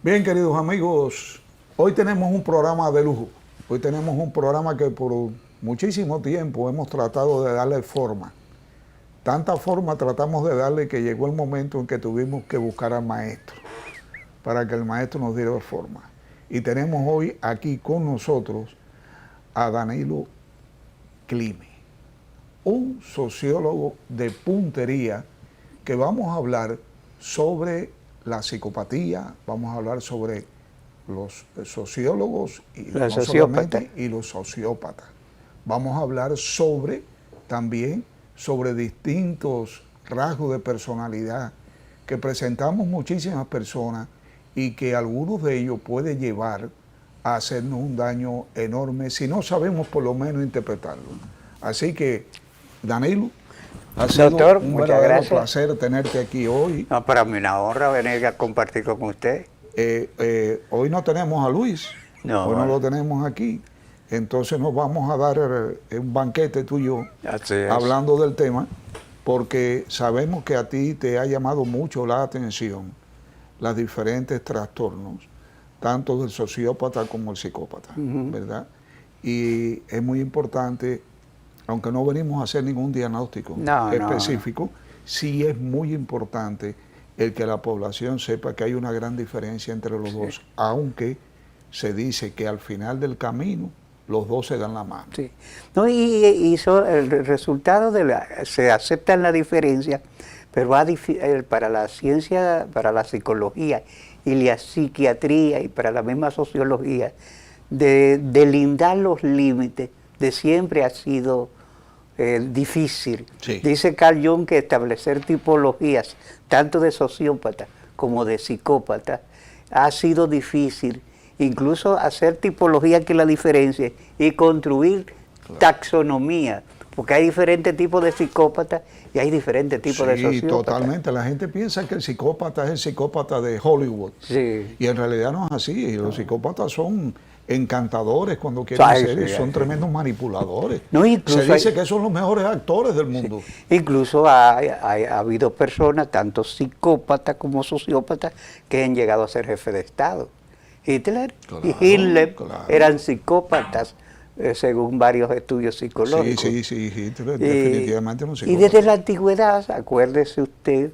Bien, queridos amigos, hoy tenemos un programa de lujo. Hoy tenemos un programa que por muchísimo tiempo hemos tratado de darle forma. Tanta forma tratamos de darle que llegó el momento en que tuvimos que buscar al maestro, para que el maestro nos diera forma. Y tenemos hoy aquí con nosotros a Danilo Clime, un sociólogo de puntería que vamos a hablar sobre la psicopatía, vamos a hablar sobre los sociólogos y La no sociópata. solamente y los sociópatas. Vamos a hablar sobre también sobre distintos rasgos de personalidad que presentamos muchísimas personas y que algunos de ellos puede llevar a hacernos un daño enorme si no sabemos por lo menos interpretarlo. Así que, Danilo, ha sido Doctor, un muchas verdadero gracias. placer tenerte aquí hoy. No, para mí una honra venir a compartir con usted. Hoy no tenemos a Luis, No, hoy no lo tenemos aquí, entonces nos vamos a dar un banquete tú y yo, así es. hablando del tema, porque sabemos que a ti te ha llamado mucho la atención los diferentes trastornos, tanto del sociópata como el psicópata, ¿verdad? Y es muy importante, aunque no venimos a hacer ningún diagnóstico específico, sí es muy importante el que la población sepa que hay una gran diferencia entre los dos, aunque se dice que al final del camino los dos se dan la mano. Sí. No, el resultado se aceptan la diferencia, pero para la ciencia, para la psicología y la psiquiatría y para la misma sociología, de lindar los límites de siempre ha sido difícil. Sí. Dice Carl Jung que establecer tipologías, tanto de sociópata como de psicópata, ha sido difícil. Incluso hacer tipología que la diferencie y construir taxonomía, porque hay diferentes tipos de psicópatas y hay diferentes tipos de sociópatas. Sí, totalmente. La gente piensa que el psicópata es el psicópata de Hollywood. Sí. Y en realidad no es así. Los psicópatas son encantadores cuando quieren ser, son tremendos manipuladores. No, se dice que son los mejores actores del mundo. Sí. Incluso ha habido personas, tanto psicópatas como sociópatas, que han llegado a ser jefe de Estado. Hitler y Hitler eran psicópatas, según varios estudios psicológicos. Sí, Hitler definitivamente no psicópata. Y desde la antigüedad, acuérdese usted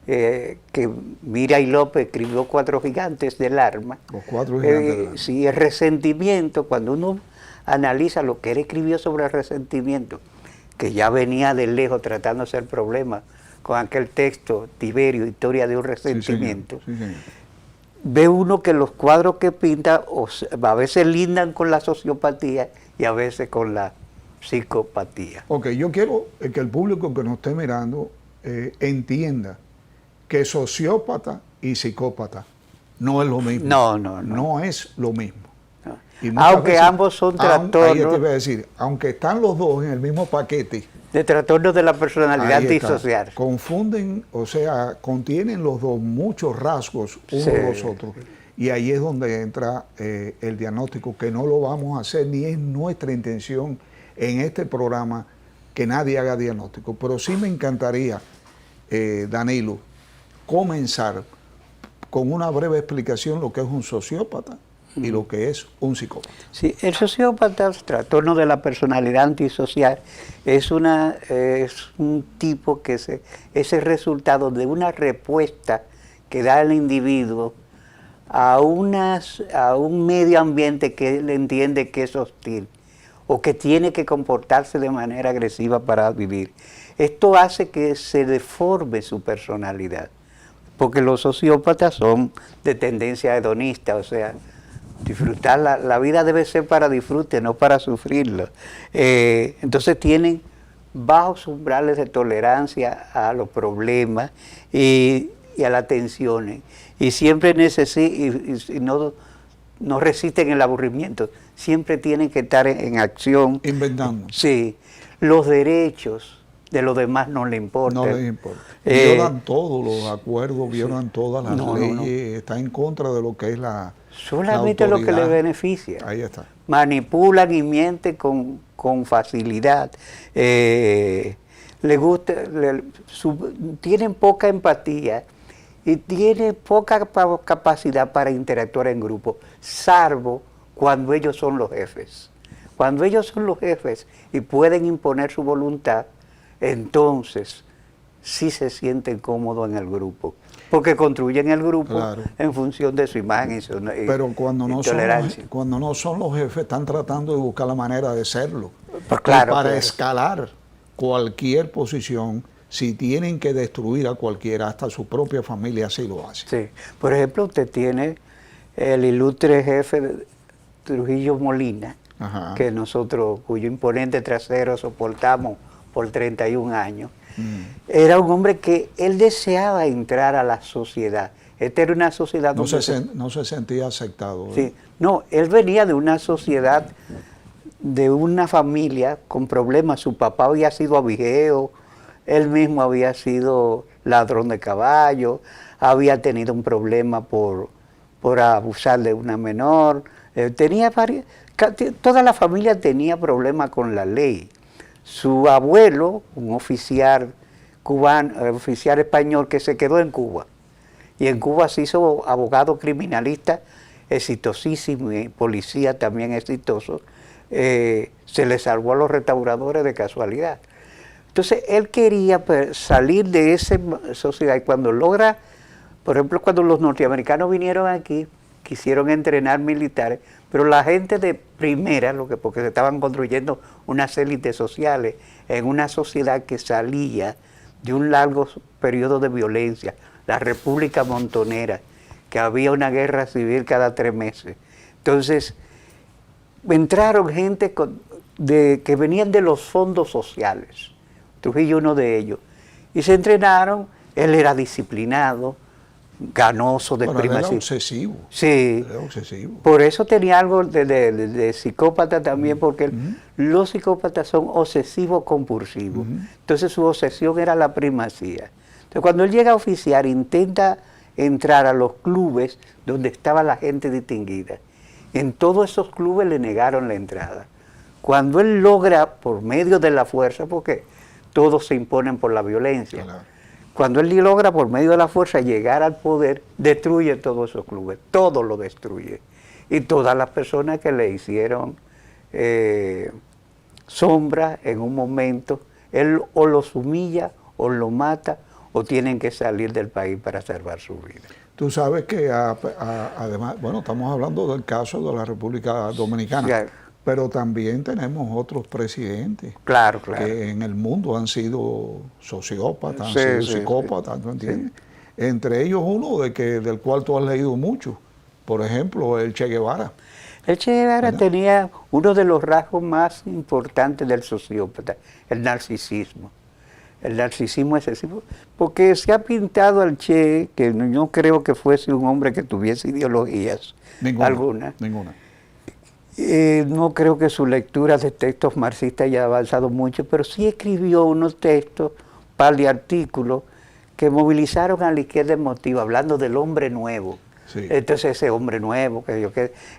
que Miray López escribió Cuatro Gigantes del Arma. Los Cuatro Gigantes del Arma. Sí, el resentimiento, cuando uno analiza lo que él escribió sobre el resentimiento, que ya venía de lejos tratándose el problema con aquel texto, Tiberio, Historia de un resentimiento. Sí, señor. Ve uno que los cuadros que pinta a veces lindan con la sociopatía y a veces con la psicopatía. Ok, yo quiero que el público que nos esté mirando entienda que sociópata y psicópata no es lo mismo. No es lo mismo. No. Aunque veces, ambos son trastornos. Ahí te iba a decir, aunque están los dos en el mismo paquete. De trastornos de la personalidad antisocial. Confunden, o sea, contienen los dos muchos rasgos unos de los otros. Y ahí es donde entra el diagnóstico, que no lo vamos a hacer, ni es nuestra intención en este programa que nadie haga diagnóstico. Pero sí me encantaría, Danilo, comenzar con una breve explicación lo que es un sociópata y lo que es un psicópata. Sí, el sociópata, trastorno de la personalidad antisocial, es un tipo que es el resultado de una respuesta que da el individuo a un medio ambiente que él entiende que es hostil o que tiene que comportarse de manera agresiva para vivir. Esto hace que se deforme su personalidad, porque los sociópatas son de tendencia hedonista, o sea, disfrutar la vida debe ser para disfrute, no para sufrirlo. Entonces tienen bajos umbrales de tolerancia a los problemas y a las tensiones. Y siempre no resisten el aburrimiento. Siempre tienen que estar en acción. Inventando. Sí. Los derechos de los demás no les importan. No les importa. Violan todos los acuerdos, violan todas las leyes, está en contra de lo que es la solamente lo que les beneficia. Ahí está. Manipulan y mienten con facilidad. Les gusta, tienen poca empatía y tiene poca capacidad para interactuar en grupo, salvo cuando ellos son los jefes. Cuando ellos son los jefes y pueden imponer su voluntad, entonces sí se sienten cómodos en el grupo, porque construyen el grupo Claro. en función de su imagen Pero cuando no, tolerancia. cuando no son los jefes, están tratando de buscar la manera de serlo. Pues claro, Y para claro. escalar cualquier posición, si tienen que destruir a cualquiera, hasta su propia familia así lo hace. Sí. Por ejemplo, usted tiene el ilustre jefe de Trujillo Molina, Ajá. que nosotros, cuyo imponente trasero soportamos por 31 años. Era un hombre que él deseaba entrar a la sociedad. Esta era una sociedad No donde no se sentía aceptado. Sí, no, él venía de una sociedad, de una familia con problemas. Su papá había sido abigeo, él mismo había sido ladrón de caballo, había tenido un problema por abusar de una menor. Toda la familia tenía problemas con la ley. Su abuelo, un oficial cubano, oficial español que se quedó en Cuba, y en Cuba se hizo abogado criminalista exitosísimo y policía también exitoso, se le salvó a los restauradores de casualidad. Entonces él quería salir de esa sociedad, y cuando logra, por ejemplo, cuando los norteamericanos vinieron aquí, quisieron entrenar militares, pero la gente de primera, porque se estaban construyendo unas élites sociales en una sociedad que salía de un largo periodo de violencia, la República Montonera, que había una guerra civil cada 3 meses. Entonces, entraron gente que venían de los fondos sociales, Trujillo uno de ellos, y se entrenaron. Él era disciplinado, ganoso, de Bueno, él era primacía. obsesivo. Sí. Era obsesivo. Por eso tenía algo de psicópata también, porque los psicópatas son obsesivos compulsivos. Entonces su obsesión era la primacía. Entonces cuando él llega a oficiar, intenta entrar a los clubes donde estaba la gente distinguida. En todos esos clubes le negaron la entrada. Cuando él logra, por medio de la fuerza, porque todos se imponen por la violencia, Claro. cuando él logra por medio de la fuerza llegar al poder, destruye todos esos clubes, todo lo destruye. Y todas las personas que le hicieron sombra en un momento, él o los humilla o los mata o tienen que salir del país para salvar su vida. Tú sabes que además, bueno, estamos hablando del caso de la República Dominicana, Claro. pero también tenemos otros presidentes Claro, claro. que en el mundo han sido sociópatas, han Sí, sido sí, psicópatas, ¿tú entiendes? Entre ellos uno del cual tú has leído mucho, por ejemplo, el Che Guevara. El Che Guevara tenía uno de los rasgos más importantes del sociópata, el narcisismo. El narcisismo excesivo, porque se ha pintado al Che, que no creo que fuese un hombre que tuviese ideologías alguna. Ninguna. No creo que su lectura de textos marxistas haya avanzado mucho, pero sí escribió unos textos, par de artículos, que movilizaron a la izquierda emotiva, hablando del hombre nuevo. Sí. Entonces ese hombre nuevo,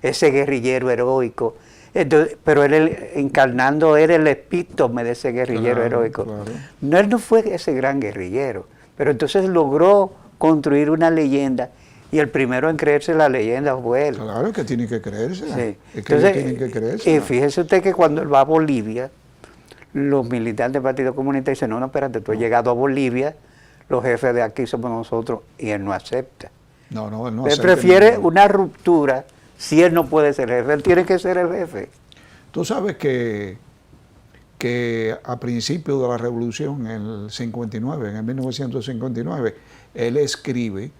ese guerrillero heroico, entonces, pero él encarnando era el epítome de ese guerrillero heroico. Claro. No, él no fue ese gran guerrillero, pero entonces logró construir una leyenda, y el primero en creerse la leyenda fue él. Claro, es que tiene que creérsela. Sí. Es que Entonces, ellos tienen que creérsela. fíjese usted que cuando él va a Bolivia, los militantes del Partido Comunista dicen, no, espérate, tú has llegado a Bolivia, los jefes de aquí somos nosotros, y él no acepta. No, él no Él acepta prefiere ningún- una ruptura si él no puede ser jefe, él tiene que ser el jefe. Tú sabes que a principios de la revolución, en el 59, en el 1959, él escribe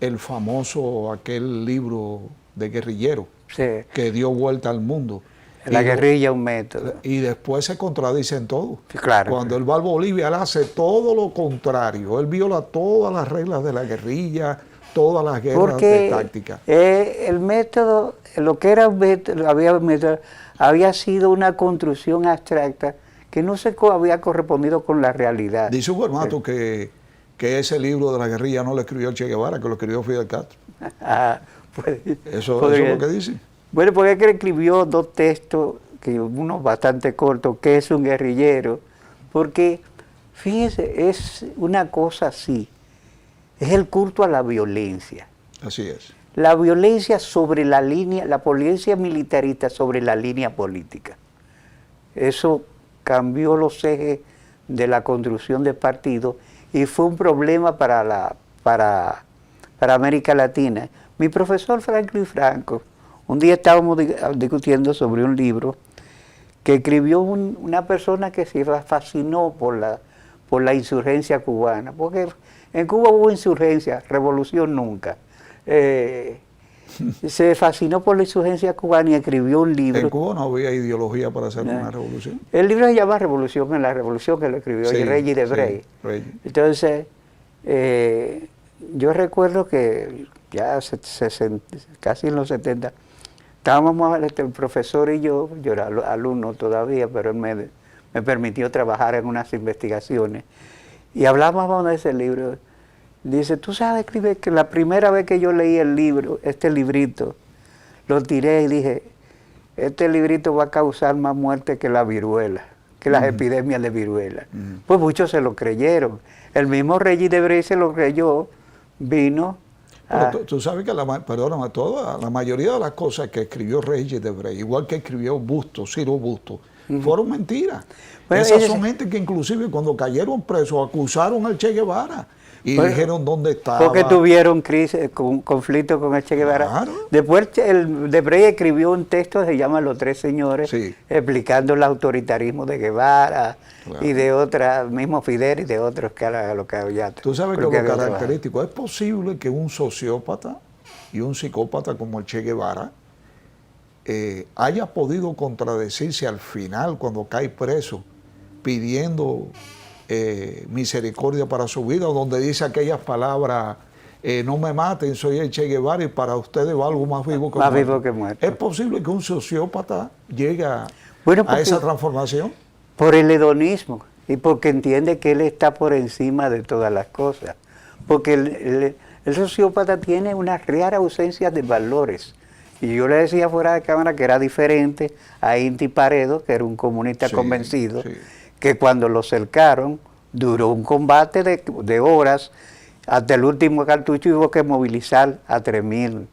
el famoso, aquel libro de guerrillero Sí. que dio vuelta al mundo. La Y guerrilla es un método. Y después se contradice en todo. Sí, claro. Cuando él va a Bolivia, él hace todo lo contrario. Él viola todas las reglas de la guerrilla, todas las guerras de Porque táctica. el método, lo que era un método, había sido una construcción abstracta que no se había correspondido con la realidad. Dice un hermano que ese libro de la guerrilla no lo escribió Che Guevara, que lo escribió Fidel Castro. Ah, Eso es lo que dice. Bueno, porque él escribió 2 textos, que uno bastante corto, que es un guerrillero, porque, fíjese, es una cosa así. es el culto a la violencia. Así es. La violencia sobre la línea, la violencia militarista sobre la línea política. Eso cambió los ejes de la construcción de partidos y fue un problema para América Latina. Mi profesor Franklin Franco, un día estábamos discutiendo sobre un libro que escribió una persona que se fascinó por la insurgencia cubana, porque en Cuba hubo insurgencia, revolución nunca. Se fascinó por la insurgencia cubana y escribió un libro. En Cuba no había ideología para hacer una revolución. El libro se llama Revolución en la Revolución, que lo escribió Regis Debray. Entonces, yo recuerdo que ya casi en los 70, estábamos el profesor y yo era alumno todavía, pero él me permitió trabajar en unas investigaciones. Y hablábamos de ese libro. Dice, tú sabes que la primera vez que yo leí el libro, este librito, lo tiré y dije, este librito va a causar más muerte que la viruela, que las epidemias de viruela. Pues muchos se lo creyeron. El mismo Regis Debray se lo creyó, vino. Tú sabes que la mayoría de las cosas que escribió Regis Debray, igual que escribió Ciro Busto, fueron mentiras. Bueno, esas son gente que inclusive cuando cayeron presos acusaron al Che Guevara. Y dijeron dónde estaba. Porque tuvieron conflicto con el Che Guevara. Claro. Después el Debray escribió un texto que se llama Los Tres Señores, explicando el autoritarismo de Guevara y de otras, mismo Fidel y de otros que ya. Tú sabes que lo característico, es posible que un sociópata y un psicópata como el Che Guevara haya podido contradecirse al final cuando cae preso pidiendo misericordia para su vida, donde dice aquellas palabras, no me maten, soy el Che Guevara y para ustedes va algo más vivo que muerto. ¿Es posible que un sociópata llegue a esa transformación? Por el hedonismo y porque entiende que él está por encima de todas las cosas. Porque el sociópata tiene una real ausencia de valores. Y yo le decía fuera de cámara que era diferente a Inti Paredo, que era un comunista convencido, que cuando lo cercaron, duró un combate de horas, hasta el último cartucho hubo que movilizar a 3.000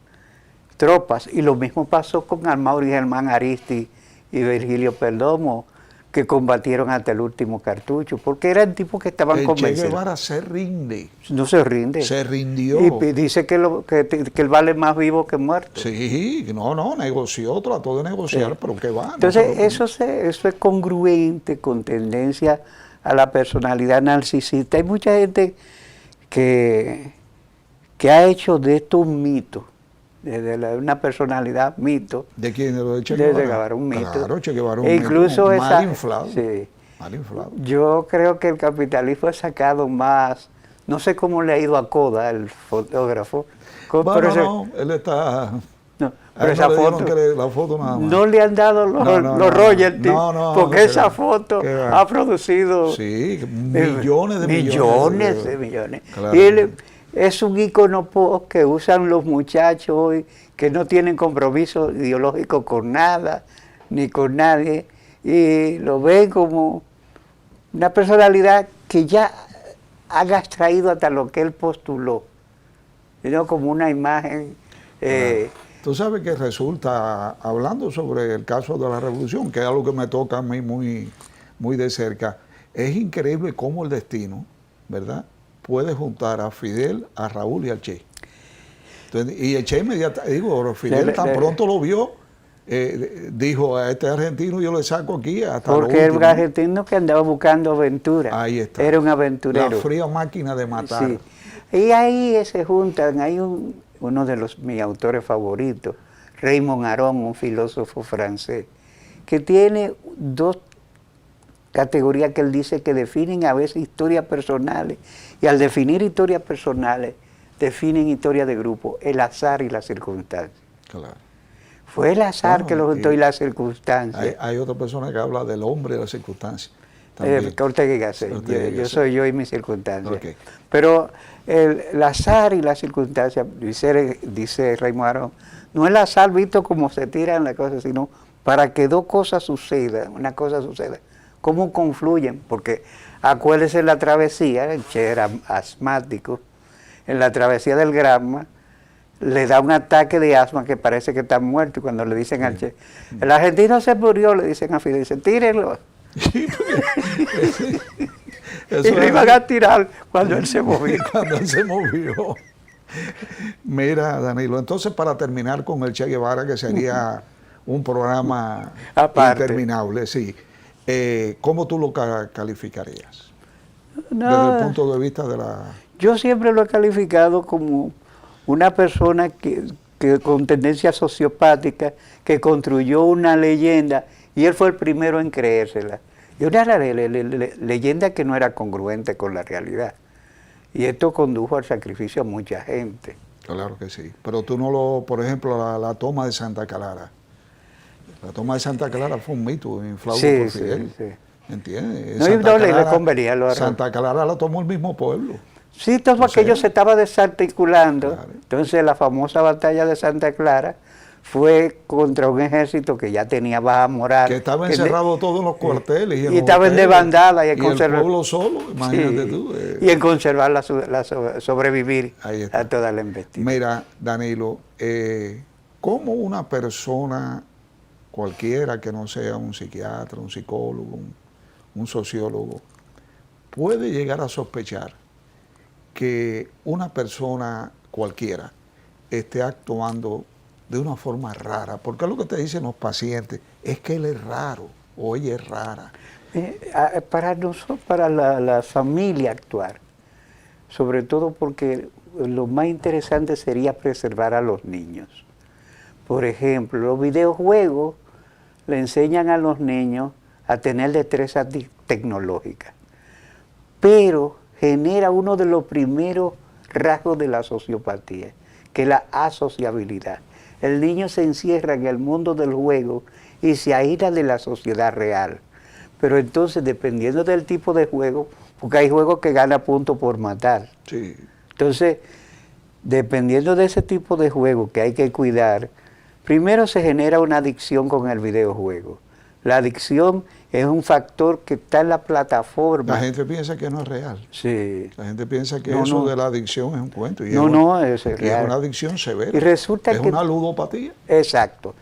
tropas. Y lo mismo pasó con Armauri Germán Aristi y Virgilio Perdomo, que combatieron hasta el último cartucho, porque eran tipos que estaban convencidos. Che Guevara se rinde. No se rinde. Se rindió. Y dice que él vale más vivo que muerto. Sí, negoció, trató de negociar, pero ¿qué va? Entonces, eso es congruente con tendencia a la personalidad narcisista. Hay mucha gente que ha hecho de esto un mito. Desde una personalidad mito. ¿De quién? ¿De Che Guevara? De Guevara, un mito. Claro, Che Guevara un incluso mito mal inflado. Sí. Mal inflado. Yo creo que el capitalismo ha sacado más, no sé cómo le ha ido a Coda, el fotógrafo. Bueno, él está... No, pero esa foto, la foto nada más. No le han dado los royalties, porque esa foto ha producido millones de millones. Claro. Y él es un ícono que usan los muchachos hoy, que no tienen compromiso ideológico con nada, ni con nadie, y lo ven como una personalidad que ya ha extraído hasta lo que él postuló, ¿no? Como una imagen... Tú sabes que resulta, hablando sobre el caso de la revolución, que es algo que me toca a mí muy de cerca, es increíble cómo el destino, ¿verdad?, puede juntar a Fidel, a Raúl y al Che. Entonces, y el Che inmediatamente, Fidel tan pronto lo vio, dijo, a este argentino yo le saco aquí hasta porque era un argentino que andaba buscando aventura. Ahí está. Era un aventurero. La fría máquina de matar. Sí. Y ahí se juntan, hay uno de mis autores favoritos, Raymond Aron, un filósofo francés, que tiene dos categorías que él dice que definen a veces historias personales, y al definir historias personales, definen historias de grupo, el azar y la circunstancia. Claro. Fue el azar que lo juntó y la circunstancia. Hay otra persona que habla del hombre y la circunstancia. Ortega y Gasset. Yo soy yo y mis circunstancias. Okay. Pero el azar y la circunstancia, dice Raymond Aron, no es el azar visto como se tiran las cosas, sino para que dos cosas sucedan, una cosa suceda. ¿Cómo confluyen? Porque acuérdese la travesía, el Che era asmático, en la travesía del Granma, le da un ataque de asma que parece que está muerto. Y cuando le dicen al chef, el argentino se murió, le dicen a Fidel, dicen, tírenlo. Y lo iban a tirar cuando él se movió. Cuando él se movió. Mira, Danilo, entonces para terminar con el Che Guevara, que sería un programa aparte, interminable, sí. ¿Cómo tú lo calificarías? No, desde el punto de vista de la... Yo siempre lo he calificado como una persona que con tendencia sociopática, que construyó una leyenda, y él fue el primero en creérsela. Y una leyenda que no era congruente con la realidad. Y esto condujo al sacrificio a mucha gente. Claro que sí. Pero tú no lo, por ejemplo, la toma de Santa Clara. La toma de Santa Clara fue un mito inflado por Fidel. Sí. ¿Entiendes? No le convenía. Santa Clara la tomó el mismo pueblo. Sí, todo aquello se estaba desarticulando. Claro. Entonces la famosa batalla de Santa Clara fue contra un ejército que ya tenía baja moral. Que estaba encerrado todos en los cuarteles. Y estaba en desbandada. Y el pueblo solo, imagínate tú. Y en conservar sobrevivir a toda la investidura. Mira, Danilo, ¿cómo una persona cualquiera que no sea un psiquiatra, un psicólogo, un sociólogo, puede llegar a sospechar que una persona cualquiera esté actuando de una forma rara? Porque lo que te dicen los pacientes es que él es raro o ella es rara. Para nosotros, para la familia actuar, sobre todo porque lo más interesante sería preservar a los niños. Por ejemplo, los videojuegos le enseñan a los niños a tener destrezas tecnológicas, pero genera uno de los primeros rasgos de la sociopatía, que es la asociabilidad. El niño se encierra en el mundo del juego y se aísla de la sociedad real. Pero entonces, dependiendo del tipo de juego, porque hay juegos que gana puntos por matar. Sí. Entonces, dependiendo de ese tipo de juego que hay que cuidar, primero se genera una adicción con el videojuego. La adicción es un factor que está en la plataforma. La gente piensa que no es real. Sí. La gente piensa que eso de la adicción es un cuento. Y es real. Es una adicción severa. Y resulta es que, una ludopatía. Exacto.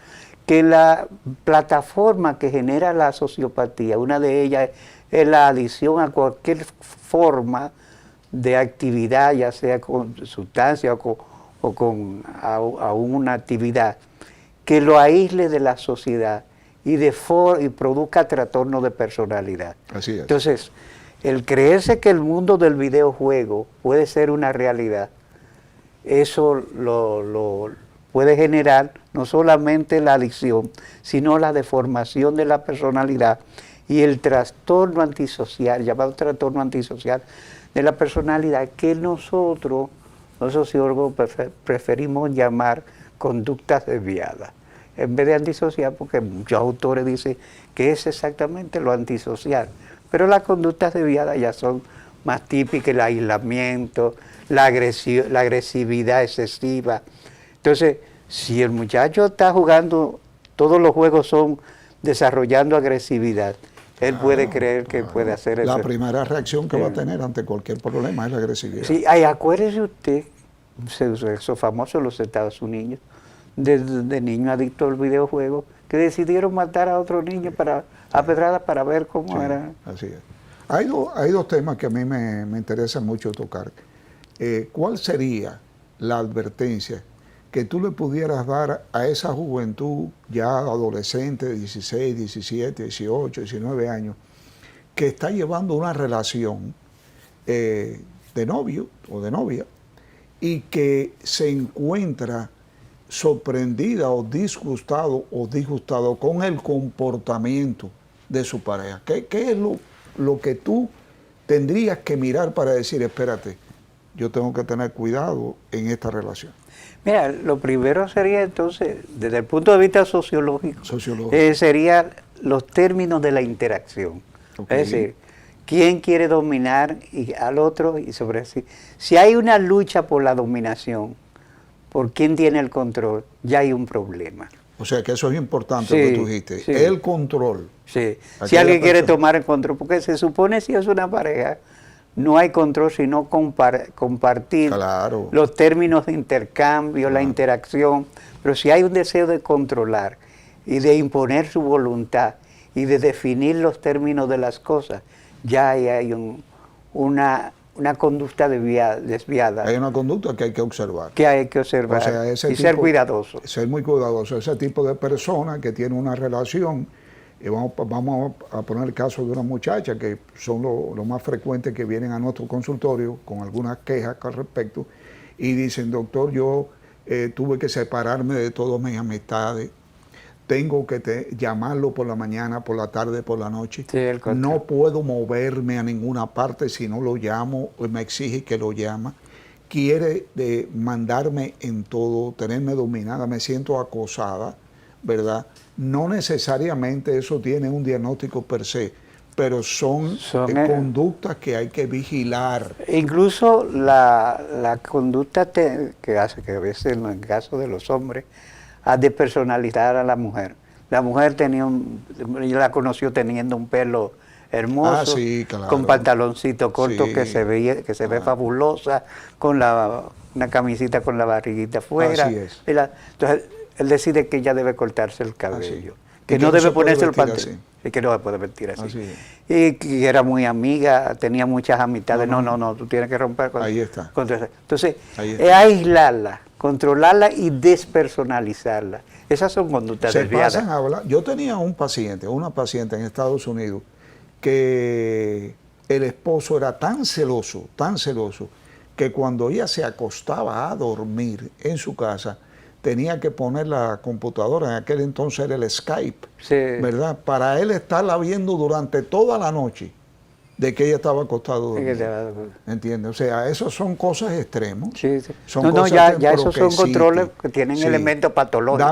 Que la plataforma que genera la sociopatía, una de ellas es la adicción a cualquier forma de actividad, ya sea con sustancia o con una actividad, que lo aísle de la sociedad y produzca trastorno de personalidad. Así es. Entonces, el creerse que el mundo del videojuego puede ser una realidad, eso lo puede generar no solamente la adicción, sino la deformación de la personalidad y el trastorno antisocial, llamado trastorno antisocial de la personalidad, que nosotros, los sociólogos, preferimos llamar conductas desviadas, en vez de antisocial, porque muchos autores dicen que es exactamente lo antisocial. Pero las conductas desviadas ya son más típicas: el aislamiento, la agresividad excesiva. Entonces, si el muchacho está jugando, todos los juegos son desarrollando agresividad, él puede creer que puede hacer eso. La primera reacción que va a tener ante cualquier problema es la agresividad. Sí, acuérdese usted, eso famoso en los Estados Unidos, de niños adictos al videojuego, que decidieron matar a otro niño a pedradas para ver cómo era. Así es. Hay dos temas que a mí me interesan mucho tocar. ¿Cuál sería la advertencia que tú le pudieras dar a esa juventud ya adolescente de 16, 17, 18, 19 años, que está llevando una relación de novio o de novia y que se encuentra sorprendida o disgustado con el comportamiento de su pareja? ¿Qué es lo que tú tendrías que mirar para decir, espérate, yo tengo que tener cuidado en esta relación? Mira, lo primero sería entonces, desde el punto de vista sociológico, sería los términos de la interacción. Okay. Es decir, quién quiere dominar al otro y sobre sí. Si hay una lucha por la dominación, por quién tiene el control, ya hay un problema. O sea que eso es importante, lo que tú dijiste. Sí. El control. Sí. Si alguien quiere tomar el control, porque se supone si es una pareja, no hay control sino compartir Claro. los términos de intercambio, la interacción, pero si hay un deseo de controlar y de imponer su voluntad y de definir los términos de las cosas, ya ahí hay una conducta desviada. Hay una conducta que hay que observar. Que hay que observar, O sea, ese y ser tipo- cuidadoso. Ser muy cuidadoso. Ese tipo de persona que tiene una relación, y vamos a poner el caso de una muchacha que son lo más frecuentes que vienen a nuestro consultorio con algunas quejas al respecto y dicen, doctor, yo tuve que separarme de todas mis amistades, tengo que llamarlo por la mañana, por la tarde, por la noche. Sí, el control. No puedo moverme a ninguna parte si no lo llamo o me exige que lo llama. Quiere mandarme en todo, tenerme dominada, me siento acosada, ¿verdad? No necesariamente eso tiene un diagnóstico per se, pero son conductas que hay que vigilar. Incluso la conducta que hace, que a veces en el caso de los hombres, a despersonalizar a la mujer. La mujer yo la conoció teniendo un pelo hermoso, sí, claro. con pantaloncito corto Sí, que se ve fabulosa, con una camisita con la barriguita afuera. Así es. Entonces él decide que ella debe cortarse el cabello, que Y no que no debe se puede ponerse el vestir pantalón. así. Y que no se puede vestir así. Así es. Y que era muy amiga, tenía muchas amistades. No, tú tienes que romper con Ahí está. Entonces, Ahí está. aislarla, controlarla y despersonalizarla. Esas son conductas Se desviadas. pasan a hablar. Yo tenía una paciente en Estados Unidos, que el esposo era tan celoso, que cuando ella se acostaba a dormir en su casa, tenía que poner la computadora, en aquel entonces era el Skype, Sí. ¿verdad? Para él estarla viendo durante toda la noche de que ella estaba acostada dormida. ¿Entiendes? O sea, esos son cosas extremas. Sí, sí. Son No, cosas ya esos son extremos controles que tienen sí. elementos patológicos.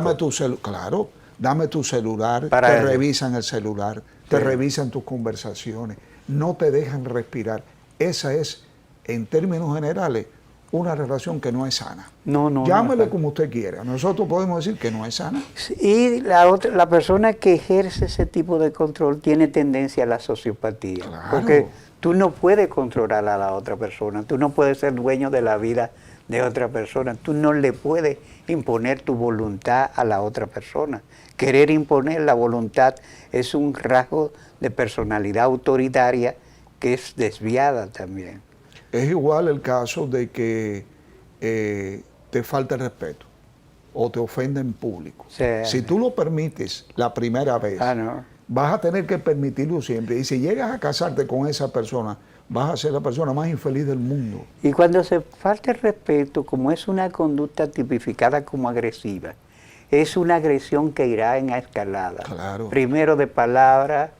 Dame tu celular, Para te eso. revisan el celular, te revisan tus conversaciones, no te dejan respirar. Esa es, en términos generales, una relación que no es sana. No, Llámele no. como usted quiera. Nosotros podemos decir que no es sana. Y la persona que ejerce ese tipo de control tiene tendencia a la sociopatía. Claro. Porque tú no puedes controlar a la otra persona, tú no puedes ser dueño de la vida de otra persona, tú no le puedes imponer tu voluntad a la otra persona. Querer imponer la voluntad es un rasgo de personalidad autoritaria que es desviada también. Es igual el caso de que te falta el respeto o te ofenda en público. Sí. Si tú lo permites la primera vez, No. vas a tener que permitirlo siempre. Y si llegas a casarte con esa persona, vas a ser la persona más infeliz del mundo. Y cuando se falta el respeto, como es una conducta tipificada como agresiva, es una agresión que irá en escalada. Claro. Primero de palabra,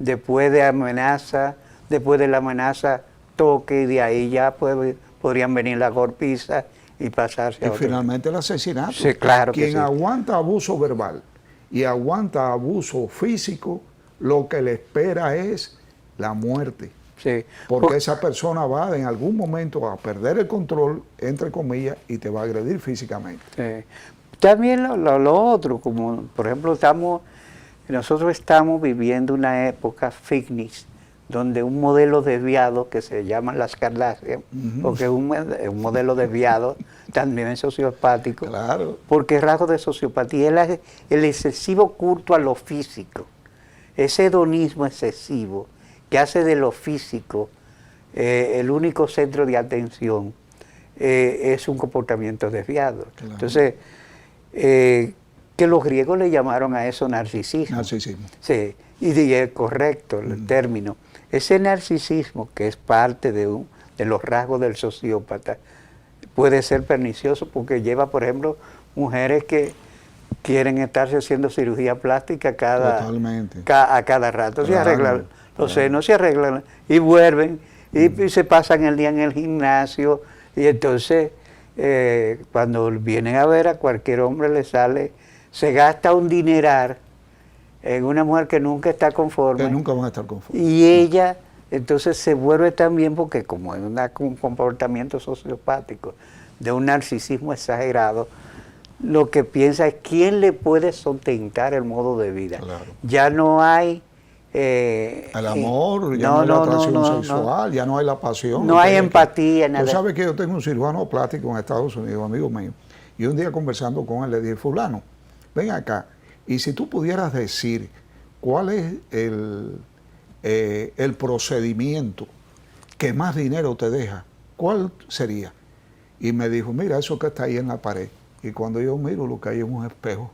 después de amenaza, después de la amenaza toque, y de ahí ya podrían venir las golpizas y pasarse Y a otro. finalmente el asesinato. Sí, claro que Quien sí. aguanta abuso verbal y aguanta abuso físico, lo que le espera es la muerte. Sí. Porque esa persona va en algún momento a perder el control, entre comillas, y te va a agredir físicamente. Sí. También lo otro, como por ejemplo nosotros estamos viviendo una época fitness, donde un modelo desviado que se llama las Kardashian, porque es un modelo desviado, también es sociopático, Claro. porque el rasgo de sociopatía es el excesivo culto a lo físico, ese hedonismo excesivo que hace de lo físico el único centro de atención, es un comportamiento desviado. Claro. Entonces, que los griegos le llamaron a eso narcisismo. Narcisismo. Sí, y es correcto el término. Ese narcisismo, que es parte de los rasgos del sociópata, puede ser pernicioso porque lleva, por ejemplo, mujeres que quieren estarse haciendo cirugía plástica a cada rato. Se arreglan los senos, se arreglan y vuelven y se pasan el día en el gimnasio. Y entonces, cuando vienen a ver, a cualquier hombre le sale, se gasta un dineral en una mujer que nunca está conforme. Que nunca van a estar conformes. Y ella entonces se vuelve también, porque como es un comportamiento sociopático, de un narcisismo exagerado, lo que piensa es quién le puede sustentar el modo de vida. Claro. Ya no hay El amor, ya no hay la atracción sexual, ya no hay la pasión. No hay empatía, nada. Tú sabes que yo tengo un cirujano plástico en Estados Unidos, amigo mío, y un día conversando con él le dije, fulano, ven acá, y si tú pudieras decir cuál es el procedimiento que más dinero te deja, ¿cuál sería? Y me dijo, mira, eso que está ahí en la pared. Y cuando yo miro, lo que hay es un espejo.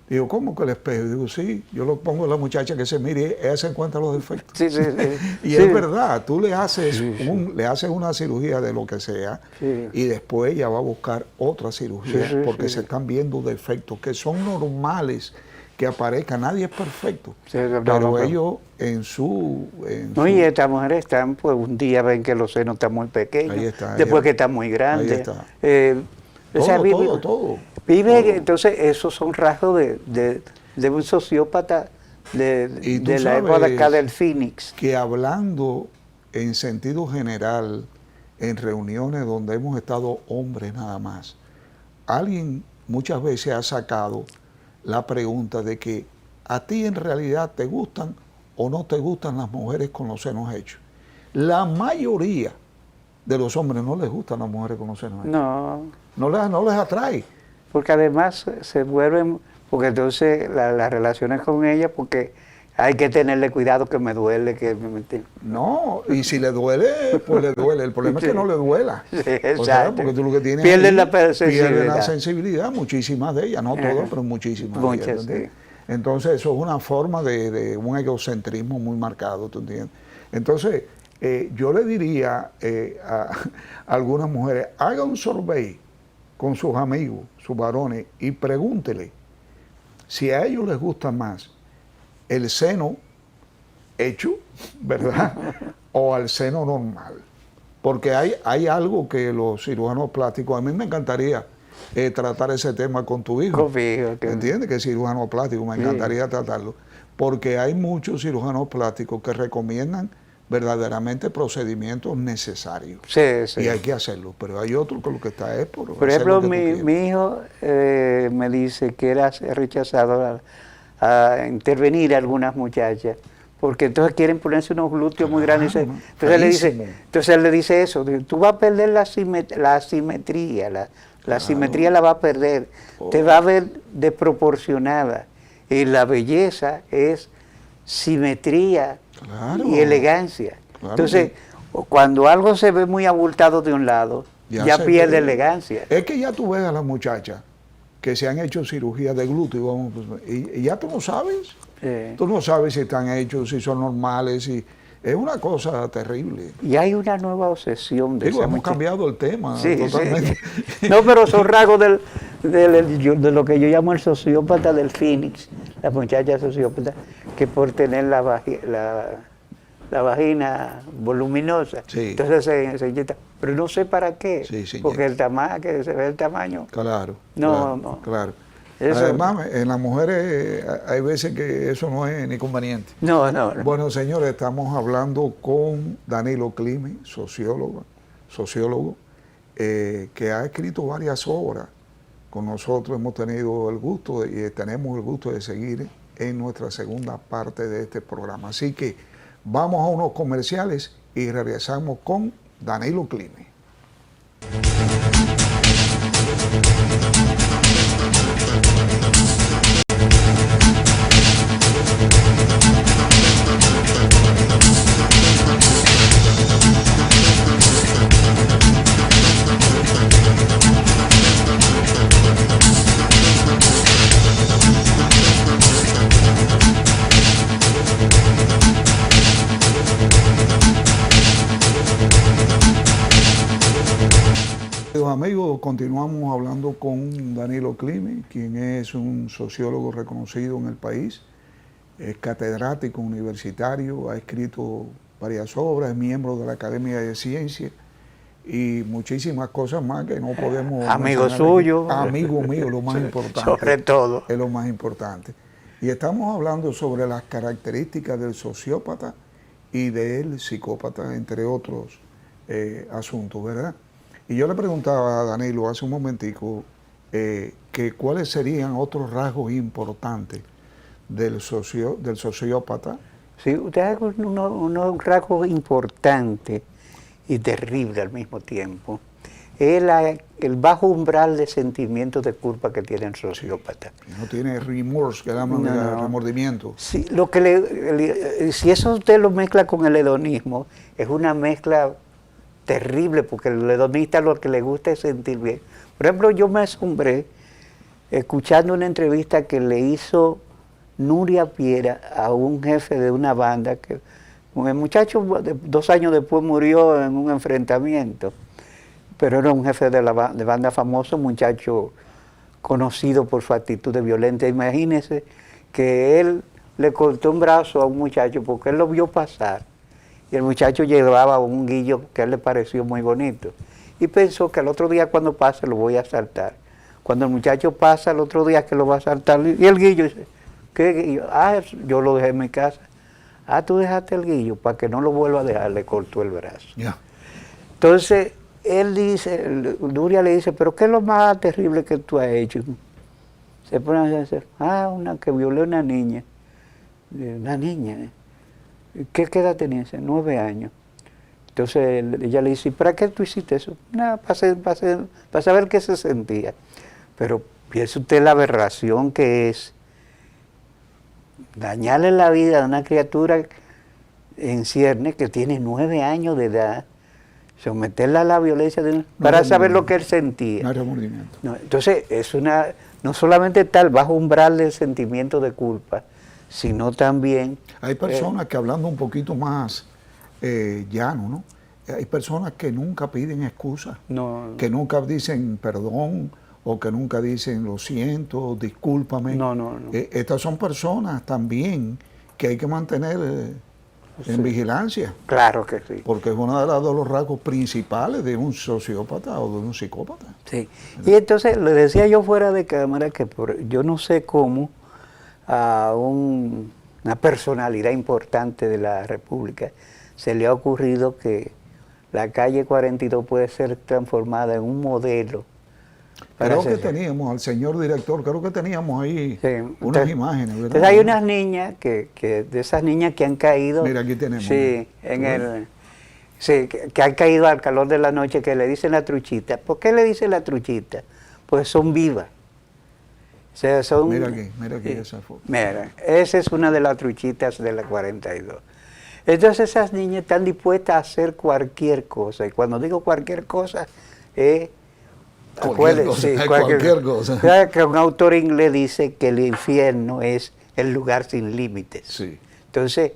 Digo, ¿cómo que el espejo? Digo, sí, yo lo pongo a la muchacha que se mire, ella se encuentra los defectos. Sí, sí, sí. Y sí. es verdad, tú le haces, le haces una cirugía de lo que sea, sí. y después ella va a buscar otra cirugía, sí, sí, porque sí. se están viendo defectos que son normales que aparezcan. Nadie es perfecto, Sí, pero ellos en su... y estas mujeres están, pues un día ven que los senos están muy pequeños, ahí está, después que están muy grandes. Ahí está. Todo. Vive, entonces esos son rasgos de un sociópata de la época acá del Phoenix. Que hablando en sentido general, en reuniones donde hemos estado hombres nada más, alguien muchas veces ha sacado la pregunta de que a ti en realidad te gustan o no te gustan las mujeres con los senos hechos. La mayoría de los hombres no les gustan las mujeres con los senos hechos. No les atrae. Porque además se vuelven, porque entonces las relaciones con ella, porque hay que tenerle cuidado que me duele, que me... No, y si le duele, pues le duele. El problema es que no le duela. Sí, exacto. O sea, porque tú lo que tienes pierden pierden la sensibilidad, muchísimas de ellas, no todas, pero muchísimas de ellas. Sí. Entonces eso es una forma de un egocentrismo muy marcado, ¿tú entiendes? Entonces, yo le diría a algunas mujeres, haga un survey con sus amigos, sus varones, y pregúntele si a ellos les gusta más el seno hecho, ¿verdad? O al seno normal. Porque hay algo que los cirujanos plásticos, a mí me encantaría tratar ese tema con tu hijo. ¿Entiendes? Que es cirujano plástico, me encantaría tratarlo. Porque hay muchos cirujanos plásticos que recomiendan verdaderamente procedimientos necesarios. Sí. Y hay que hacerlo, pero hay otros que lo que está es por ejemplo, mi hijo me dice que era rechazado a intervenir a algunas muchachas, porque entonces quieren ponerse unos glúteos muy grandes. Entonces él le dice eso, tú vas a perder la simetría, la simetría la va a perder, te va a ver desproporcionada, y la belleza es simetría y elegancia. Entonces, cuando algo se ve muy abultado de un lado, ya pierde elegancia. Es que ya tú ves a las muchachas que se han hecho cirugía de glúteo y ya tú no sabes. Sí. Tú no sabes si están hechos, si son normales, es una cosa terrible. Y hay una nueva obsesión de hemos cambiado el tema totalmente. Sí. No, pero son rasgos de lo que yo llamo el sociópata del Phoenix, la muchacha sociópata, que por tener la vagina voluminosa, entonces se inyecta. Pero no sé para qué, porque el tamaño, que se ve el tamaño. Claro. Claro. Eso, además, en las mujeres hay veces que eso no es ni conveniente. No. Bueno, señores, estamos hablando con Danilo Climent, sociólogo, que ha escrito varias obras. Con nosotros hemos tenido el gusto y tenemos el gusto de seguir en nuestra segunda parte de este programa. Así que vamos a unos comerciales y regresamos con Danilo Climent. Amigos, continuamos hablando con Danilo Climent, quien es un sociólogo reconocido en el país, es catedrático universitario, ha escrito varias obras, es miembro de la Academia de Ciencias y muchísimas cosas más que no podemos... Amigo suyo. Amigo mío, lo más importante. Sobre todo. Es lo más importante. Y estamos hablando sobre las características del sociópata y del psicópata, entre otros asuntos, ¿verdad? Y yo le preguntaba a Danilo hace un momentico que cuáles serían otros rasgos importantes del sociópata Sí, usted hay unos rasgos importantes y terribles al mismo tiempo. Es el bajo umbral de sentimientos de culpa que tiene el sociópata. No tiene remorse, que llaman remordimiento. Sí, si eso usted lo mezcla con el hedonismo, es una mezcla terrible, porque el hedonista lo que le gusta es sentir bien. Por ejemplo, yo me asombré escuchando una entrevista que le hizo Nuria Piera a un jefe de una banda, que el muchacho 2 años después murió en un enfrentamiento, pero era un jefe de banda famoso, un muchacho conocido por su actitud de violenta. Imagínese que él le cortó un brazo a un muchacho porque él lo vio pasar y el muchacho llevaba un guillo que a él le pareció muy bonito y pensó que al otro día cuando pase lo voy a asaltar. Cuando el muchacho pasa al otro día que lo va a asaltar, y el guillo dice, ¿qué guillo? Ah, yo lo dejé en mi casa. Ah, tú dejaste el guillo, para que no lo vuelva a dejar, le cortó el brazo. Yeah. Entonces, él dice, Nuria le dice, pero ¿qué es lo más terrible que tú has hecho? Se pone a decir, una que violé a una niña. Una niña. ¿Qué edad tenía? Dice, 9 años. Entonces ella le dice, ¿para qué tú hiciste eso? Nada, para saber qué se sentía. Pero piense usted la aberración que es dañarle la vida a una criatura en cierne que tiene 9 años de edad, someterla a la violencia para saber lo que él sentía. No hay remordimiento. No, entonces, no solamente está el bajo umbral del sentimiento de culpa, sino también... Hay personas que, hablando un poquito más llano, ¿no? Hay personas que nunca piden excusas, que nunca dicen perdón, o que nunca dicen lo siento, discúlpame. Estas son personas también que hay que mantener en vigilancia. Claro que sí. Porque es uno de los rasgos principales de un sociópata o de un psicópata. Sí. Y entonces le decía yo fuera de cámara que yo no sé cómo a una personalidad importante de la República se le ha ocurrido que la calle 42 puede ser transformada en un modelo. Creo que teníamos al señor director, creo que teníamos ahí unas imágenes, ¿verdad? Entonces hay unas niñas, de esas niñas que han caído... Mira, aquí tenemos. Sí, que han caído al calor de la noche, que le dicen la truchita. ¿Por qué le dicen la truchita? Pues son vivas. O sea, mira aquí esa foto. Mira, esa es una de las truchitas de la 42. Entonces esas niñas están dispuestas a hacer cualquier cosa. Y cuando digo cualquier cosa, cualquier cosa. ¿Sabes que un autor inglés dice que el infierno es el lugar sin límites? Sí. Entonces,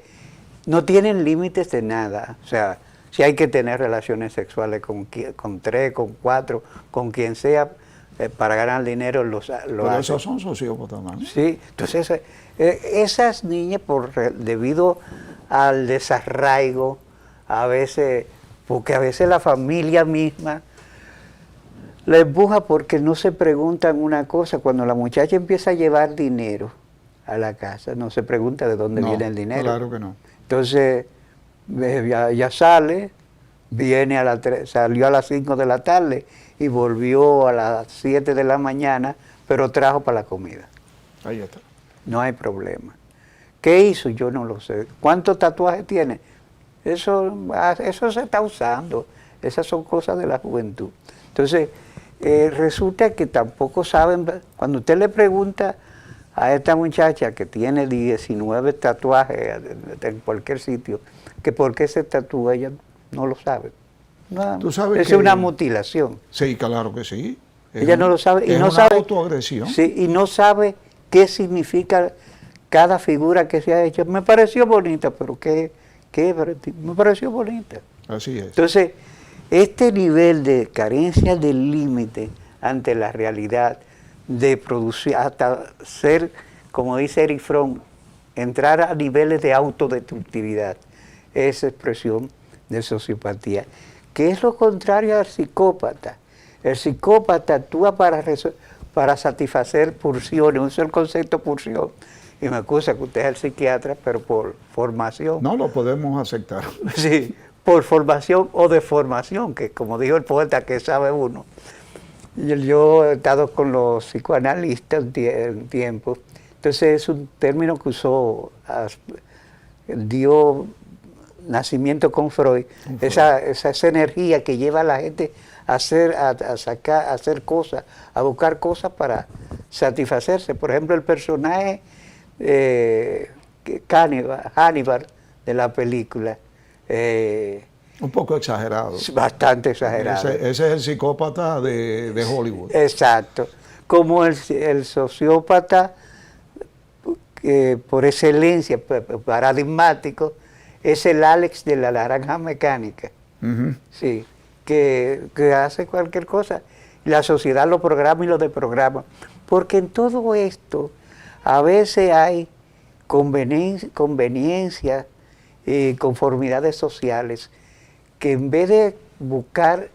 no tienen límites de nada. O sea, si hay que tener relaciones sexuales con 3, con 4, con quien sea, para ganar dinero lo pero hacen. esos son sociópatas, ¿no? Sí, entonces esas niñas, debido al desarraigo, a veces, porque a veces la familia misma la empuja porque no se preguntan una cosa. Cuando la muchacha empieza a llevar dinero a la casa, no se pregunta de dónde viene el dinero. Claro que no. Entonces, ya sale, salió a las 5 de la tarde y volvió a las 7 de la mañana, pero trajo para la comida. Ahí está. No hay problema. ¿Qué hizo? Yo no lo sé. ¿Cuántos tatuajes tiene? Eso se está usando. Esas son cosas de la juventud. Entonces, resulta que tampoco saben, cuando usted le pregunta a esta muchacha que tiene 19 tatuajes en cualquier sitio, que por qué se tatúa, ella no lo sabe. No, ¿Tú sabes es una mutilación. Sí, claro que sí. Ella no lo sabe. Y es no una sabe, autoagresión. Sí, y no sabe qué significa cada figura que se ha hecho. Me pareció bonita, pero ¿qué? Me pareció bonita. Así es. Entonces, este nivel de carencia del límite ante la realidad, de producir, hasta ser, como dice Erich Fromm, entrar a niveles de autodestructividad, es expresión de sociopatía, que es lo contrario al psicópata. El psicópata actúa para satisfacer pulsiones, uso el concepto pulsión, y me acusa que usted es el psiquiatra, pero por formación. No lo podemos aceptar. Sí, por formación o deformación, que como dijo el poeta, que sabe uno. Yo he estado con los psicoanalistas un tiempo, entonces es un término que usó dio nacimiento con Freud, esa energía que lleva a la gente a hacer cosas, a buscar cosas para satisfacerse. Por ejemplo, el personaje Hannibal de la película. Un poco exagerado. Bastante exagerado. Ese es el psicópata de Hollywood. Exacto. Como el sociópata, por excelencia, paradigmático, es el Alex de la naranja mecánica. Sí, que hace cualquier cosa. La sociedad lo programa y lo desprograma. Porque en todo esto, a veces hay conveniencias y conformidades sociales que en vez de buscar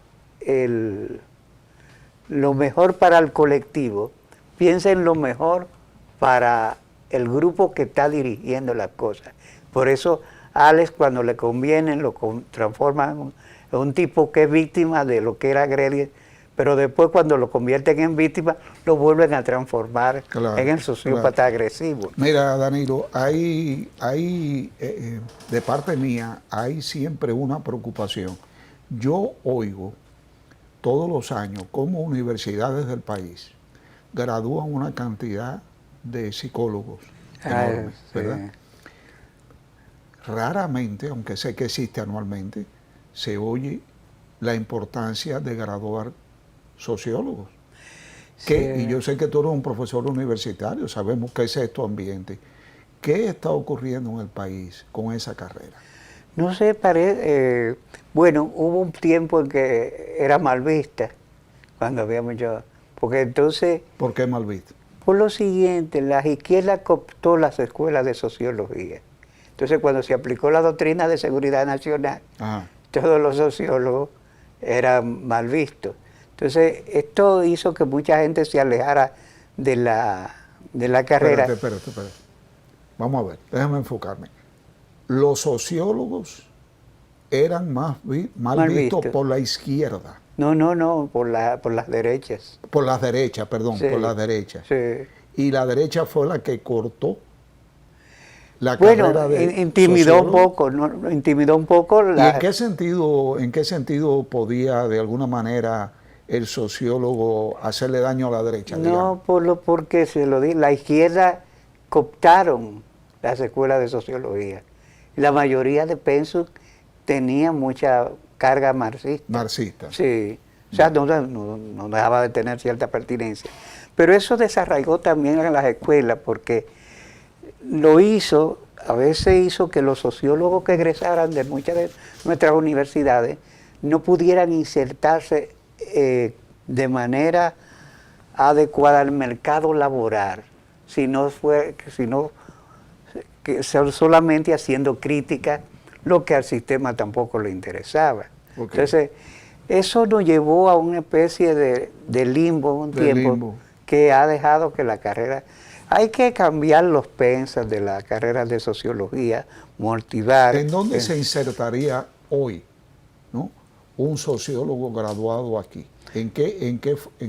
lo mejor para el colectivo, piensa en lo mejor para el grupo que está dirigiendo las cosas. Por eso Alex, cuando le conviene, lo transforma en un tipo que es víctima de lo que era agredido, pero después cuando lo convierten en víctima, lo vuelven a transformar en el sociópata agresivo. Mira, Danilo, hay de parte mía, hay siempre una preocupación. Yo oigo todos los años cómo universidades del país gradúan una cantidad de psicólogos enormes, ¿verdad? Raramente, aunque sé que existe anualmente, se oye la importancia de graduar sociólogos. Y yo sé que tú eres un profesor universitario, sabemos que ese es tu ambiente. ¿Qué está ocurriendo en el país con esa carrera? No sé, bueno, hubo un tiempo en que era mal vista, cuando había mucho, porque entonces... ¿Por qué mal vista? Por lo siguiente, la izquierda cooptó las escuelas de sociología. Entonces, cuando se aplicó la doctrina de seguridad nacional, todos los sociólogos eran mal vistos. Entonces, esto hizo que mucha gente se alejara de la carrera. Espérate. Vamos a ver, déjame enfocarme. Los sociólogos eran mal vistos por la izquierda. No, por las derechas. Por las derechas, perdón, por las derechas. Sí. Y la derecha fue la que cortó la carrera de intimidó un poco, ¿no? Intimidó un poco. ¿Y en qué sentido podía de alguna manera el sociólogo hacerle daño a la derecha? No, porque la izquierda cooptaron las escuelas de sociología. La mayoría de pensum tenía mucha carga marxista. Marxista. Sí, o sea, no dejaba de tener cierta pertinencia. Pero eso desarraigó también en las escuelas, porque a veces hizo que los sociólogos que egresaran de muchas de nuestras universidades no pudieran insertarse de manera adecuada al mercado laboral, sino solamente haciendo crítica, lo que al sistema tampoco le interesaba. Okay. Entonces, eso nos llevó a una especie de limbo, que ha dejado que la carrera... Hay que cambiar los pensas de la carrera de sociología, motivar... ¿En dónde se insertaría hoy, ¿no?, un sociólogo graduado aquí?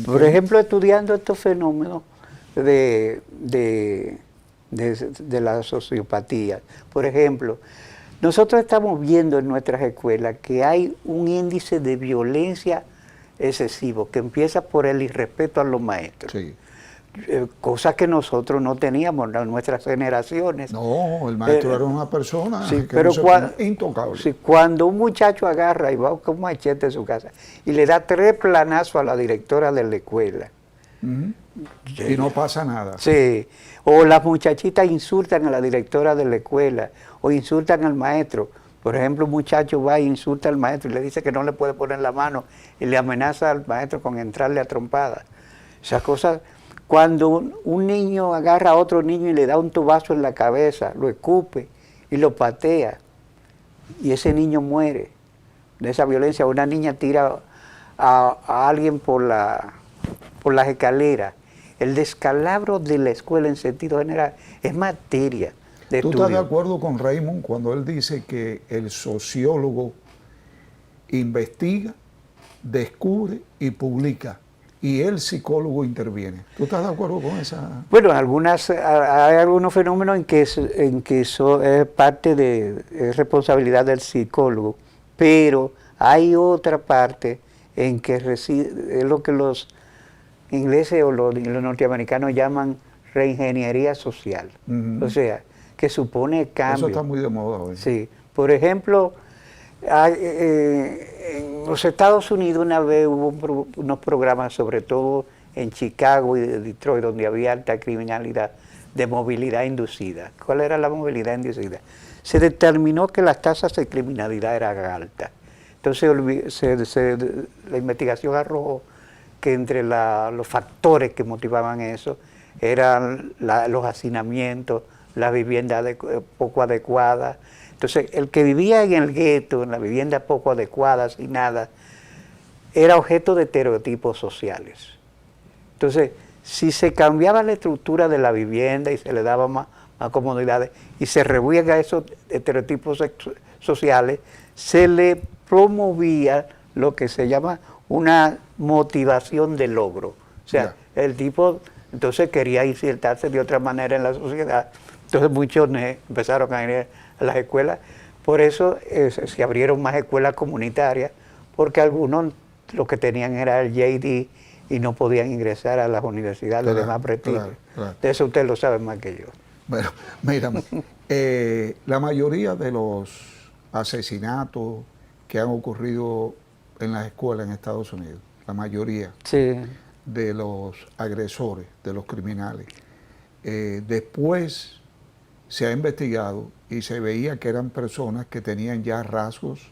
Por ejemplo, estudiando estos fenómenos de la sociopatía. Por ejemplo, nosotros estamos viendo en nuestras escuelas que hay un índice de violencia excesivo, que empieza por el irrespeto a los maestros. Sí. Cosas que nosotros no teníamos en nuestras generaciones. No, el maestro era una persona intocable. Sí, cuando un muchacho agarra y va con un machete en su casa y le da 3 planazos a la directora de la escuela. Y no pasa nada. Sí, o las muchachitas insultan a la directora de la escuela o insultan al maestro. Por ejemplo, un muchacho va e insulta al maestro y le dice que no le puede poner la mano y le amenaza al maestro con entrarle a trompada. Esas cosas... Cuando un niño agarra a otro niño y le da un tubazo en la cabeza, lo escupe y lo patea, y ese niño muere de esa violencia. Una niña tira a alguien por las escaleras. El descalabro de la escuela en sentido general es materia de estudio. ¿Tú estás de acuerdo con Raymond cuando él dice que el sociólogo investiga, descubre y publica? y el psicólogo interviene. ¿Tú estás de acuerdo con esa? Bueno, hay algunos fenómenos en que eso es parte es responsabilidad del psicólogo, pero hay otra parte en que reside, es lo que los ingleses o los norteamericanos llaman reingeniería social. O sea, que supone cambio. Eso está muy de moda hoy. Sí. Por ejemplo, en los Estados Unidos una vez hubo unos programas, sobre todo en Chicago y Detroit, donde había alta criminalidad, de movilidad inducida. ¿Cuál era la movilidad inducida? Se determinó que las tasas de criminalidad eran altas. Entonces la investigación arrojó que entre los factores que motivaban eso eran los hacinamientos, las viviendas poco adecuadas. Entonces, el que vivía en el gueto, en la vivienda poco adecuada, sin nada, era objeto de estereotipos sociales. Entonces, si se cambiaba la estructura de la vivienda y se le daba más comodidades y se rehuían a esos estereotipos sociales, se le promovía lo que se llama una motivación de logro. O sea, el tipo entonces quería insertarse de otra manera en la sociedad. Entonces muchos empezaron a ir a las escuelas. Por eso se abrieron más escuelas comunitarias, porque algunos lo que tenían era el JD y no podían ingresar a las universidades de más prestigio. De eso usted lo sabe más que yo. Bueno, mira, la mayoría de los asesinatos que han ocurrido en las escuelas en Estados Unidos, la mayoría de los agresores, de los criminales, después se ha investigado y se veía que eran personas que tenían ya rasgos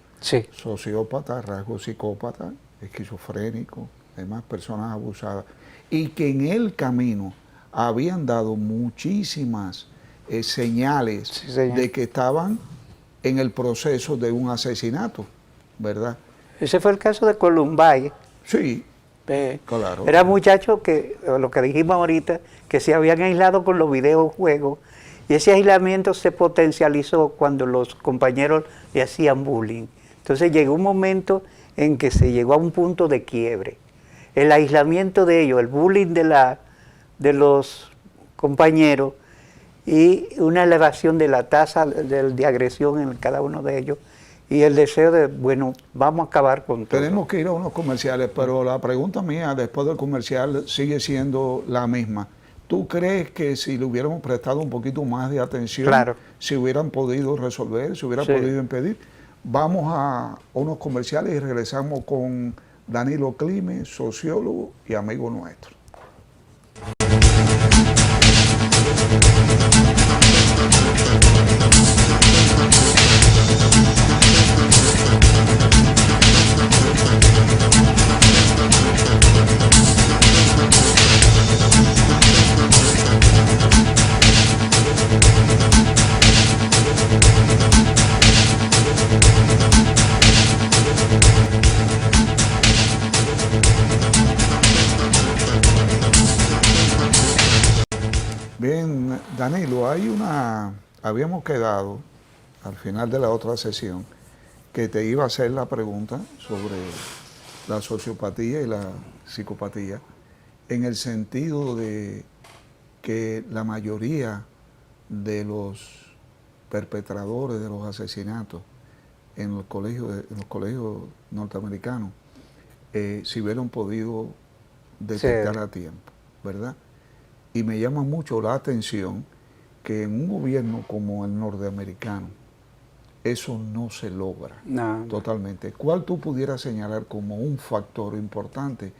sociópatas, rasgos psicópatas, esquizofrénicos, además personas abusadas, y que en el camino habían dado muchísimas señales de que estaban en el proceso de un asesinato, ¿verdad? Ese fue el caso de Columbine. Sí, claro. Era muchacho que, lo que dijimos ahorita, que se habían aislado con los videojuegos, y ese aislamiento se potencializó cuando los compañeros le hacían bullying. Entonces llegó un momento en que se llegó a un punto de quiebre. El aislamiento de ellos, el bullying de los compañeros y una elevación de la tasa de agresión en cada uno de ellos y el deseo de, bueno, vamos a acabar con todo. Tenemos que ir a unos comerciales, pero la pregunta mía después del comercial sigue siendo la misma. ¿Tú crees que si le hubiéramos prestado un poquito más de atención, se hubieran podido resolver, se hubiera podido impedir? Vamos a unos comerciales y regresamos con Danilo Clime, sociólogo y amigo nuestro. Bien, Danilo, habíamos quedado al final de la otra sesión que te iba a hacer la pregunta sobre la sociopatía y la psicopatía, en el sentido de que la mayoría de los perpetradores de los asesinatos en los colegios norteamericanos se hubieran podido detectar a tiempo, ¿verdad? Y me llama mucho la atención que en un gobierno como el norteamericano eso no se logra totalmente. ¿Cuál tú pudieras señalar como un factor importante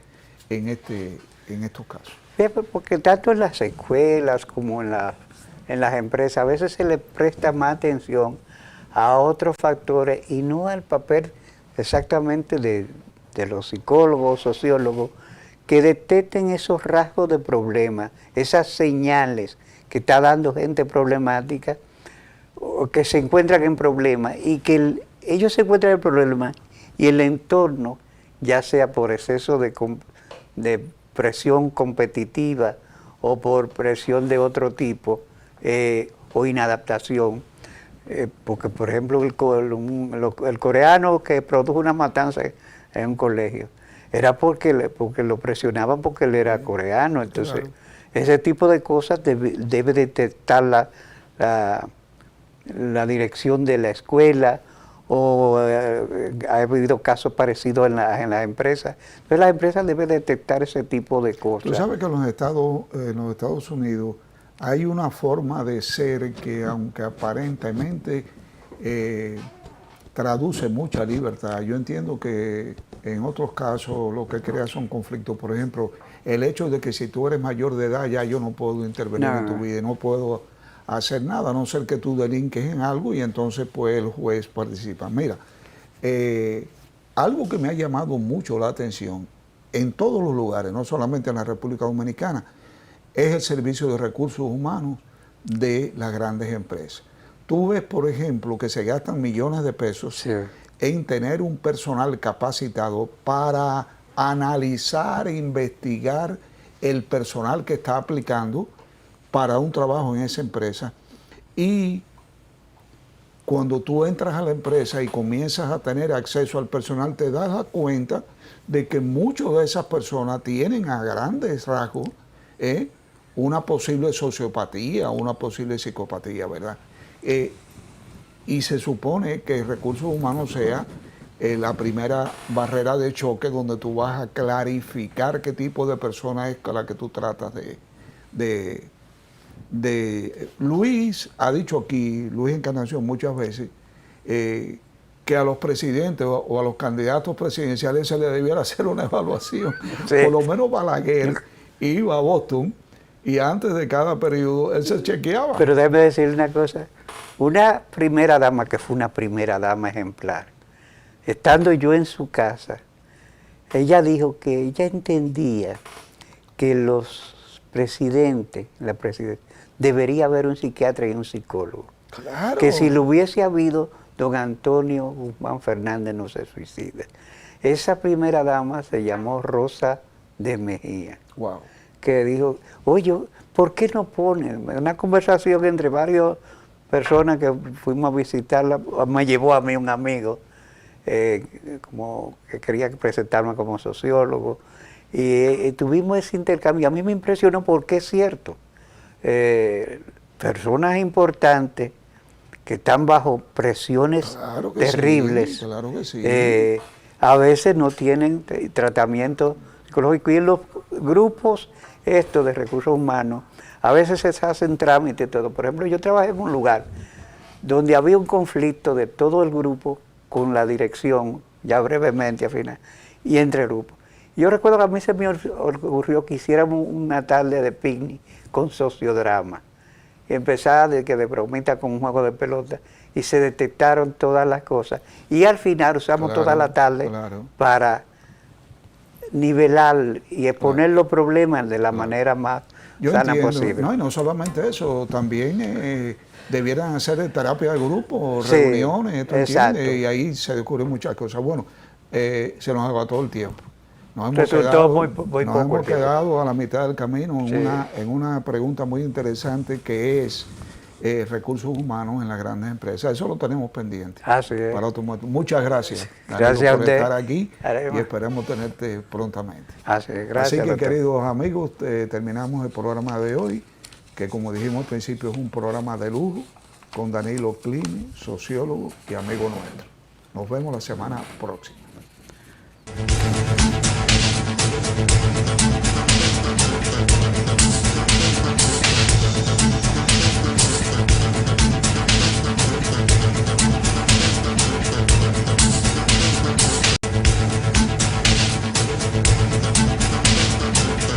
en estos casos? Porque tanto en las escuelas como en las empresas a veces se le presta más atención a otros factores y no al papel exactamente de los psicólogos, sociólogos, que detecten esos rasgos de problema, esas señales que está dando gente problemática, o que se encuentran en problemas, y que ellos se encuentran en problemas y el entorno, ya sea por exceso de presión competitiva o por presión de otro tipo, o inadaptación, porque por ejemplo el coreano que produjo una matanza en un colegio, era porque lo presionaban porque él era coreano. Entonces, claro. ese tipo de cosas debe detectar la dirección de la escuela, o ha habido casos parecidos en las empresas. Entonces las empresas deben detectar ese tipo de cosas. Tú sabes que en los Estados Unidos hay una forma de ser que, aunque aparentemente traduce mucha libertad, yo entiendo que en otros casos lo que crea son conflictos. Por ejemplo, el hecho de que si tú eres mayor de edad ya yo no puedo intervenir en tu vida, no puedo hacer nada, a no ser que tú delinques en algo y entonces pues el juez participa. Mira, algo que me ha llamado mucho la atención en todos los lugares, no solamente en la República Dominicana, es el servicio de recursos humanos de las grandes empresas. Tú ves, por ejemplo, que se gastan millones de pesos Sí. en tener un personal capacitado para analizar e investigar el personal que está aplicando para un trabajo en esa empresa, y cuando tú entras a la empresa y comienzas a tener acceso al personal, te das cuenta de que muchas de esas personas tienen a grandes rasgos una posible sociopatía, una posible psicopatía, ¿verdad? Y se supone que recursos humanos sea la primera barrera de choque donde tú vas a clarificar qué tipo de persona es con la que tú tratas de Luis ha dicho aquí, Luis Encarnación, muchas veces, que a los presidentes o a los candidatos presidenciales se les debiera hacer una evaluación. Sí. Por lo menos Balaguer iba a Boston y antes de cada periodo él se chequeaba. Pero déjeme decir una cosa, una primera dama que fue una primera dama ejemplar, estando yo en su casa, ella dijo que ella entendía que los presidentes, la presidenta, debería haber un psiquiatra y un psicólogo. Claro. Que si lo hubiese habido, don Antonio Guzmán Fernández no se suicida. Esa primera dama se llamó Rosa de Mejía. Wow. Que dijo, oye, ¿por qué no ponen? Una conversación entre varias personas que fuimos a visitarla, me llevó a mí un amigo, como que quería presentarme como sociólogo, y tuvimos ese intercambio. A mí me impresionó porque es cierto, personas importantes que están bajo presiones Claro que terribles, sí, claro que sí. a veces no tienen tratamiento psicológico, y en los grupos estos de recursos humanos a veces se hacen trámites y todo. Por ejemplo, yo trabajé en un lugar donde había un conflicto de todo el grupo con la dirección, ya brevemente al final, y entre grupos. Yo recuerdo que a mí se me ocurrió que hiciéramos una tarde de picnic con sociodrama. Y empezaba de bromita con un juego de pelota, y se detectaron todas las cosas. Y al final usamos toda la tarde para nivelar y exponer los problemas de la manera más sana posible. No, y no solamente eso, también debieran hacer terapia de grupo, reuniones, ¿tú entiendes? Y ahí se descubren muchas cosas. Bueno, se nos agotó el tiempo. Nos hemos quedado a la mitad del camino en una pregunta muy interesante que es recursos humanos en las grandes empresas. Eso lo tenemos pendiente. Así es. Para otro momento. Muchas gracias. Gracias por a estar aquí y esperemos tenerte prontamente. Así es. Gracias. Así que, queridos amigos, terminamos el programa de hoy, que como dijimos al principio es un programa de lujo con Danilo Clini, sociólogo y amigo nuestro. Nos vemos la semana próxima.